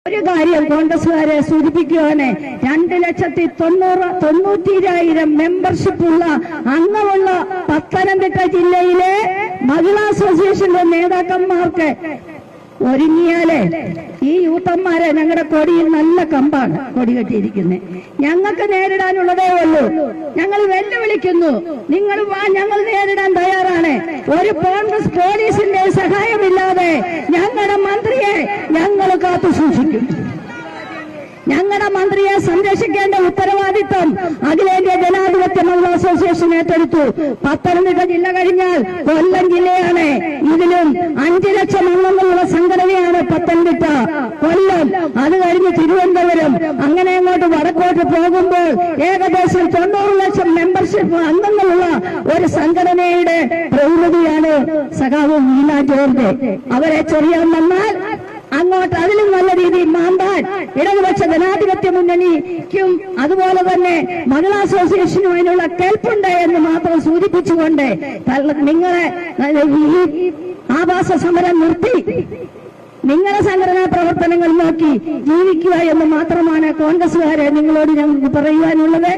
ഒരു കാര്യം കോൺഗ്രസുകാരെ സൂചിപ്പിക്കുവാന് 2,90,000 മെമ്പർഷിപ്പുള്ള അംഗമുള്ള പത്തനംതിട്ട ജില്ലയിലെ മഹിളാ അസോസിയേഷന്റെ നേതാക്കന്മാർക്ക് ഒരുങ്ങിയാലേ ഈ യൂത്തന്മാരെ ഞങ്ങളുടെ കൊടിയിൽ നല്ല കമ്പാണ് കൊടി കെട്ടിയിരിക്കുന്നത്. ഞങ്ങൾക്ക് നേരിടാനുള്ളതേ ഉള്ളൂ. ഞങ്ങൾ വെല്ലുവിളിക്കുന്നു, നിങ്ങൾ വാ, ഞങ്ങൾ നേരിടാൻ തയ്യാറാണ്. ഒരു കോൺഗ്രസ് പോലീസിന്റെ സഹായമില്ലാതെ ഞങ്ങളുടെ മന്ത്രിയെ ഞങ്ങൾ കാത്തു സൂക്ഷിക്കും. ഞങ്ങളുടെ മന്ത്രിയെ സംരക്ഷിക്കേണ്ട ഉത്തരവാദിത്വം അഖിലേന്ത്യാ ജനാധിപത്യ മഹിളാ അസോസിയേഷൻ ഏറ്റെടുത്തു. പത്തനംതിട്ട ജില്ല കഴിഞ്ഞാൽ കൊല്ലം ജില്ലയാണ്. ഇതിലും 5 ലക്ഷം അംഗങ്ങളുള്ള സംഘടനയാണ് പത്തനംതിട്ട, കൊല്ലം, അത് കഴിഞ്ഞ് തിരുവനന്തപുരം, അങ്ങനെ അങ്ങോട്ട് വടക്കോട്ട് പോകുമ്പോൾ ഏകദേശം 90 ലക്ഷം മെമ്പർഷിപ്പ് അംഗങ്ങളുള്ള ഒരു സംഘടനയുടെ പ്രതിനിധിയാണ് സഖാവ് വീണ ജോർജ്. അവരെ ചൊറിയാൻ വന്നാൽ അങ്ങോട്ട് അതിലും നല്ല രീതിയിൽ മാന്താൻ ഇടതുപക്ഷ ജനാധിപത്യ മുന്നണിക്കും അതുപോലെ തന്നെ മഹിളാ അസോസിയേഷനും അതിനുള്ള കേൾപ്പുണ്ട് എന്ന് മാത്രം സൂചിപ്പിച്ചുകൊണ്ട് നിങ്ങളെ ഈ ആവാസ സമരം നിർത്തി നിങ്ങളുടെ സംഘടനാ പ്രവർത്തനങ്ങൾ നോക്കി ജീവിക്കുക എന്ന് മാത്രമാണ് കോൺഗ്രസുകാരെ നിങ്ങളോട് ഞങ്ങൾക്ക് പറയുവാനുള്ളത്.